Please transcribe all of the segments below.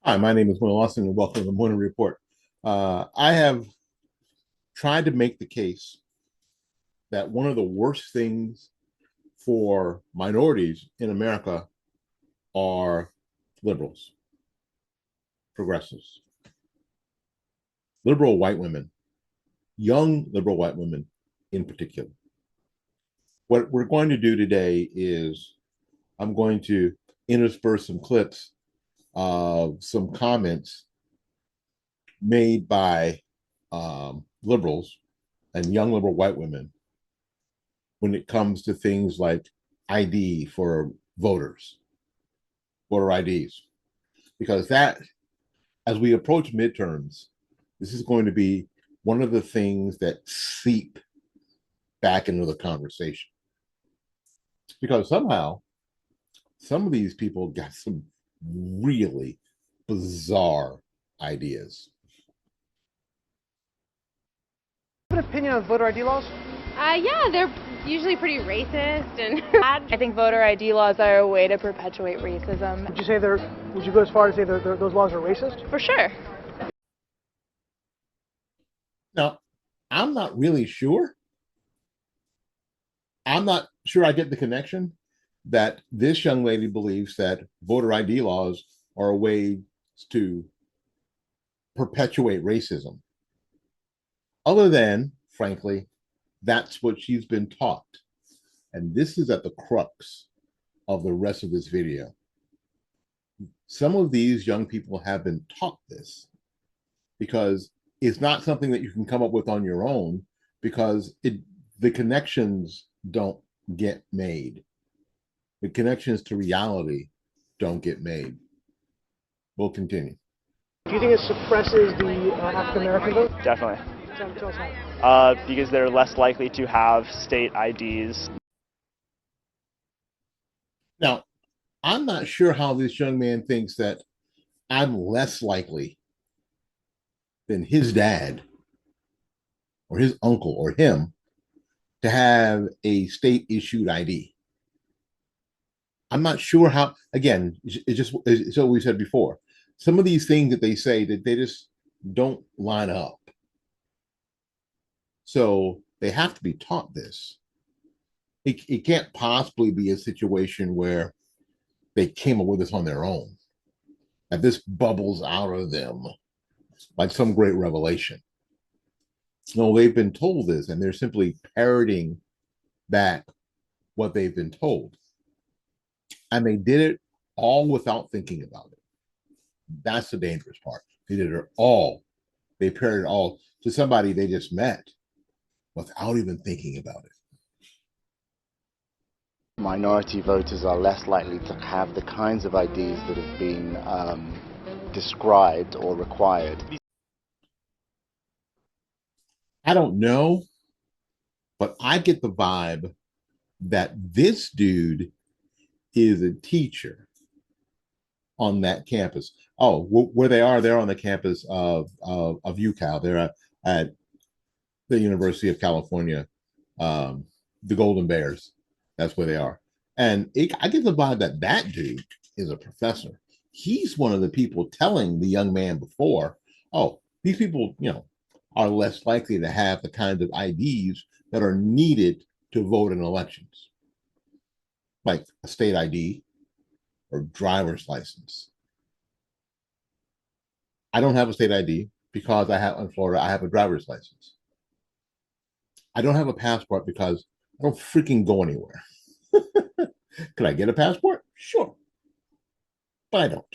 Hi, my name is Will Austin, and welcome to the Morning Report. I have tried to make the case that one of the worst things for minorities in America are liberals, progressives, liberal white women, young liberal white women in particular. What we're going to do today is I'm going to intersperse some clips of some comments made by liberals and young liberal white women when it comes to things like ID for voters, voter IDs, because as we approach midterms, this is going to be one of the things that seep back into the conversation. Because somehow, some of these people got some really bizarre ideas. Have an opinion on voter ID laws? Yeah, they're usually pretty racist and I think voter ID laws are a way to perpetuate racism. Would you go as far as say those laws are racist? For sure. Now, I'm not really sure. I'm not sure I get the connection that this young lady believes that voter ID laws are a way to perpetuate racism. Other than, frankly, that's what she's been taught. And this is at the crux of the rest of this video. Some of these young people have been taught this because it's not something that you can come up with on your own, because the connections don't get made. The connections to reality don't get made. We'll continue. Do you think it suppresses the African American vote? Definitely. Tell us how. Because they're less likely to have state IDs. Now, I'm not sure how this young man thinks that I'm less likely than his dad or his uncle or him to have a state issued ID. I'm not sure how, again, it's what we said before. Some of these things that they say that they just don't line up. So they have to be taught this. It can't possibly be a situation where they came up with this on their own, that this bubbles out of them like some great revelation. No, they've been told this, and they're simply parroting back what they've been told. And they did it all without thinking about it. That's the dangerous part. They did it all. They parroted it all to somebody they just met without even thinking about it. Minority voters are less likely to have the kinds of IDs that have been described or required. I don't know, but I get the vibe that this dude is a teacher on that campus. Oh, where they are, they're on the campus of UCal. They're at the University of California, the Golden Bears. That's where they are. And I get the vibe that that dude is a professor. He's one of the people telling the young man before, oh, these people, are less likely to have the kinds of IDs that are needed to vote in elections, like a state ID or driver's license. I don't have a state ID because in Florida, I have a driver's license. I don't have a passport because I don't freaking go anywhere. Could I get a passport? Sure. But I don't.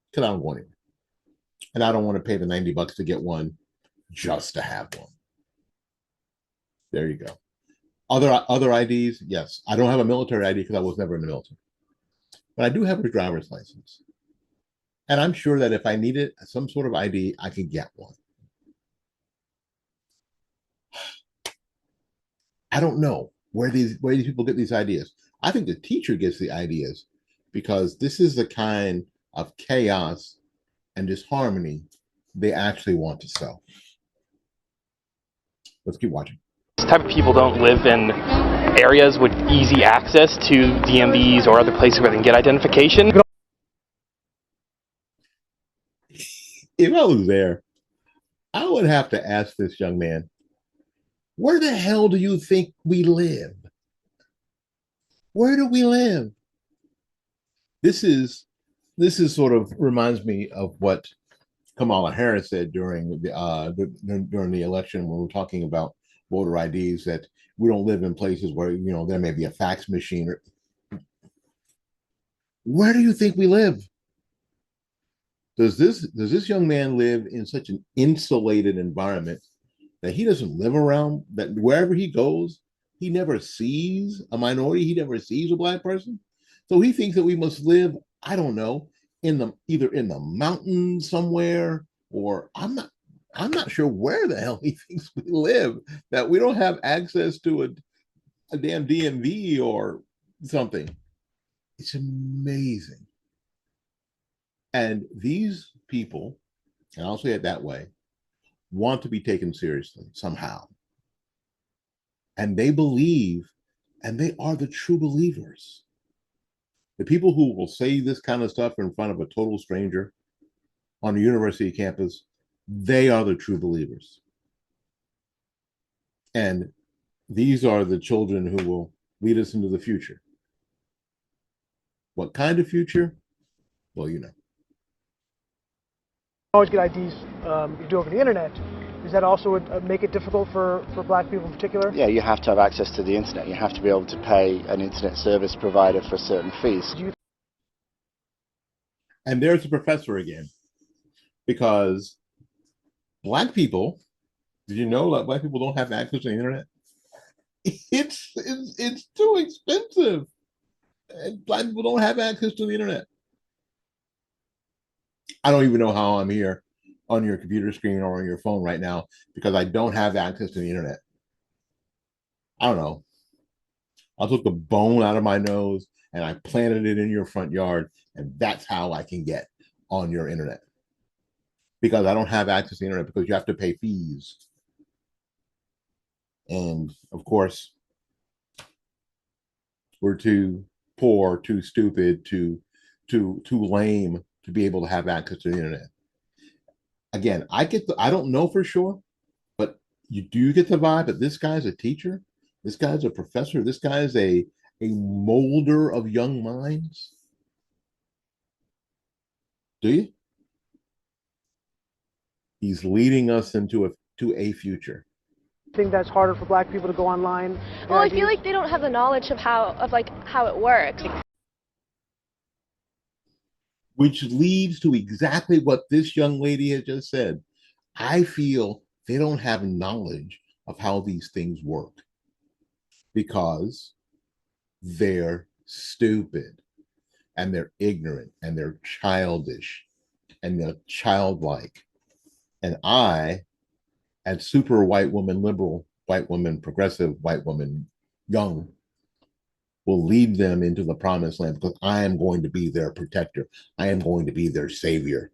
Because I don't go anywhere. And I don't want to pay the $90 to get one just to have one. There you go. Other IDs, yes. I don't have a military ID because I was never in the military. But I do have a driver's license. And I'm sure that if I needed some sort of ID, I could get one. I don't know where these people get these ideas. I think the teacher gets the ideas because this is the kind of chaos and disharmony they actually want to sell. Let's keep watching. These type of people don't live in areas with easy access to DMVs or other places where they can get identification. If I was there, I would have to ask this young man, where the hell do you think we live? Where do we live? This is sort of reminds me of what Kamala Harris said during the election when we were talking about voter IDs, that we don't live in places where there may be a fax machine. Where do you think we live? Does this young man live in such an insulated environment that he doesn't live around, that wherever he goes, he never sees a minority, he never sees a black person? So he thinks that we must live, I don't know, either in the mountains somewhere, or I'm not sure where the hell he thinks we live, that we don't have access to a damn DMV or something. It's amazing. And these people, and I'll say it that way, want to be taken seriously somehow. And they believe, and they are the true believers. The people who will say this kind of stuff in front of a total stranger on a university campus, they are the true believers. And these are the children who will lead us into the future. What kind of future? Well, Always get IDs you do over the internet. Does that also make it difficult for black people in particular? Yeah, you have to have access to the internet. You have to be able to pay an internet service provider for certain fees. And there's the professor again, because black people, did you know that black people don't have access to the internet? It's too expensive. And black people don't have access to the internet. I don't even know how I'm here on your computer screen or on your phone right now, because I don't have access to the internet. I don't know. I took the bone out of my nose and I planted it in your front yard, and that's how I can get on your internet. Because I don't have access to the internet, because you have to pay fees. And of course, we're too poor, too stupid, too lame to be able to have access to the internet. Again, I don't know for sure, but you do get the vibe that this guy's a teacher, this guy's a professor, this guy's a molder of young minds. Do you? He's leading us into a future. I think that's harder for black people to go online. Well, I feel like they don't have the knowledge of how it works. Which leads to exactly what this young lady has just said. I feel they don't have knowledge of how these things work because they're stupid and they're ignorant and they're childish and they're childlike. And I, as super white woman, liberal white woman, progressive white woman, young, will lead them into the promised land, because I am going to be their protector. I am going to be their savior.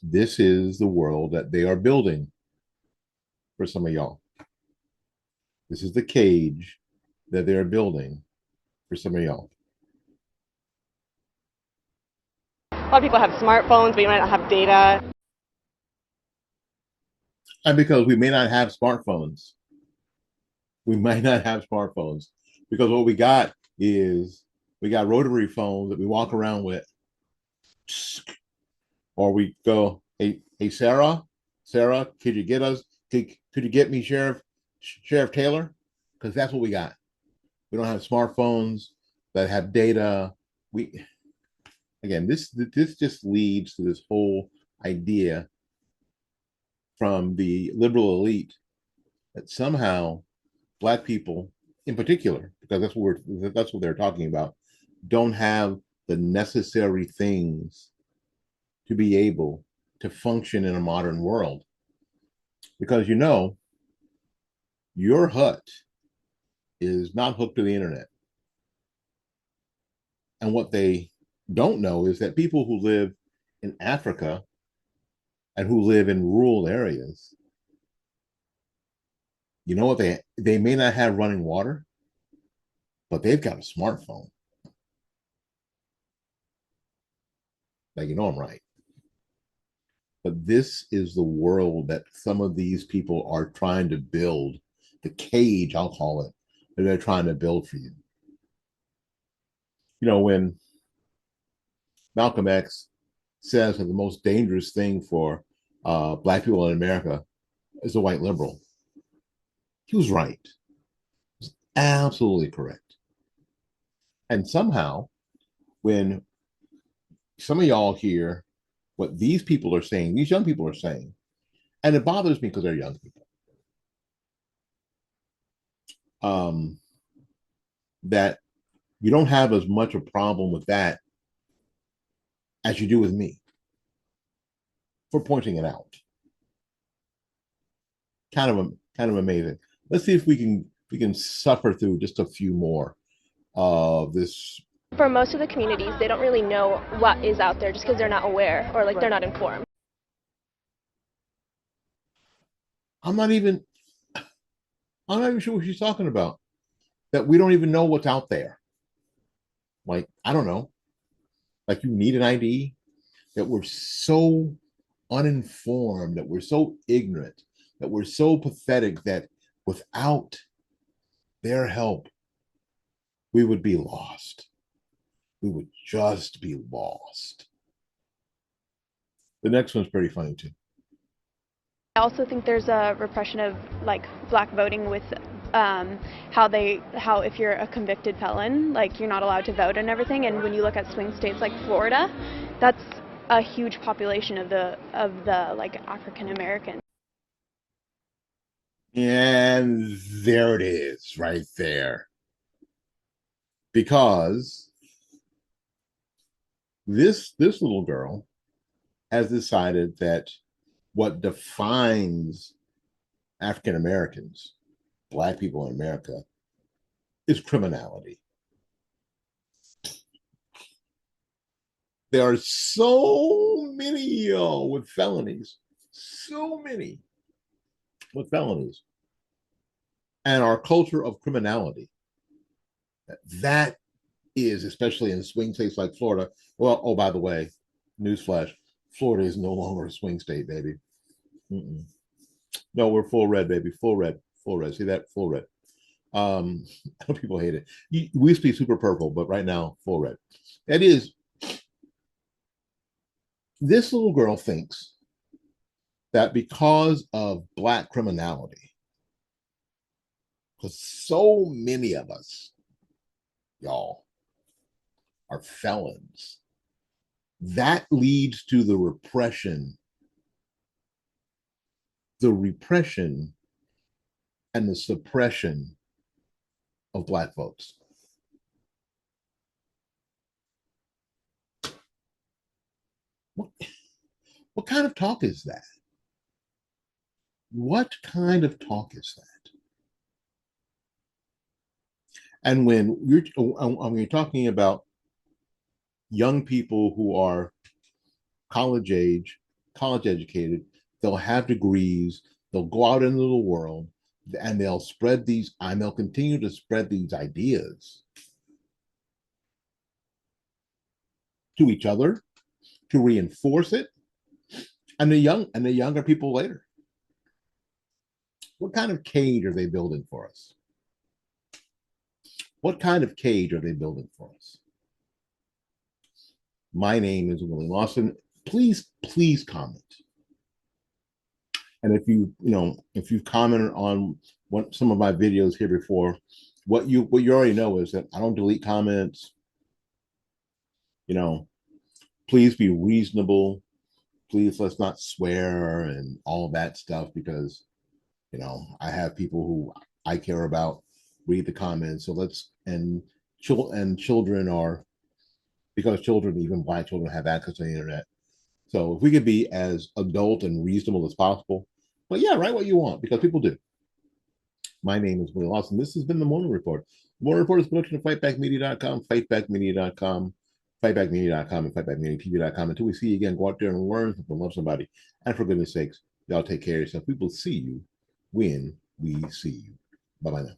This is the world that they are building for some of y'all. This is the cage that they're building for some of y'all. A lot of people have smartphones, but you might not have data. And because we may not have smartphones, because what we got is we got rotary phones that we walk around with, or we go, hey Sarah, could you get us? Could you get me Sheriff Taylor? Because that's what we got. We don't have smartphones that have data. This just leads to this whole idea from the liberal elite that somehow Black people in particular, because that's what they're talking about, don't have the necessary things to be able to function in a modern world. Because your hut is not hooked to the internet. And what they don't know is that people who live in Africa and who live in rural areas, you know what, they may not have running water, but they've got a smartphone. Like, you know, I'm right. But this is the world that some of these people are trying to build, the cage, I'll call it, that they're trying to build for you. You know, when Malcolm X says that the most dangerous thing for Black people in America is a white liberal, he was right. He was absolutely correct. And somehow, when some of y'all hear what these people are saying, these young people are saying, and it bothers me because they're young people, that you don't have as much a problem with that as you do with me for pointing it out. Kind of amazing. Let's see if we can suffer through just a few more of this. For most of the communities, they don't really know what is out there just because they're not aware or like they're not informed. I'm not even sure what she's talking about. That we don't even know what's out there. Like, I don't know. Like, you need an ID. That we're so uninformed, that we're so ignorant, that we're so pathetic that without their help, we would be lost. We would just be lost. The next one's pretty funny too. I also think there's a repression of like black voting with how if you're a convicted felon, like you're not allowed to vote and everything. And when you look at swing states like Florida, that's a huge population of the like African Americans. And there it is, right there. Because this little girl has decided that what defines African Americans, Black people in America, is criminality. There are so many with felonies, so many with felonies, and our culture of criminality. That is, especially in swing states like Florida. Well, oh, by the way, newsflash, Florida is no longer a swing state, baby. No, we're full red, baby. Full red. Full red. See that? Full red. I know people hate it. We used to be super purple, but right now, full red. That is, this little girl thinks that because of Black criminality, because so many of us, y'all, are felons, that leads to the repression and the suppression of Black votes. What kind of talk is that? What kind of talk is that? And when you're talking about young people who are college age, college educated, they'll have degrees, they'll go out into the world, and they'll spread these, and they'll continue to spread these ideas to each other, to reinforce it, and the younger people later. What kind of cage are they building for us? What kind of cage are they building for us? My name is Willie Lawson. Please comment. And if you've commented on some of my videos here before, what you already know is that I don't delete comments. Please be reasonable. Please, let's not swear and all that stuff, because I have people who I care about read the comments. So children are, because children, even Black children, have access to the internet. So if we could be as adult and reasonable as possible, but yeah, write what you want, because people do. My name is Willie Lawson. This has been the Morning Report. Morning Report is a production of fightbackmedia.com, fightbackmedia.com, fightbackmedia.com, and fightbackmediatv.com. Until we see you again, go out there and learn something, love somebody. And for goodness sakes, y'all take care of yourself. We will see you when we see you. Bye-bye now.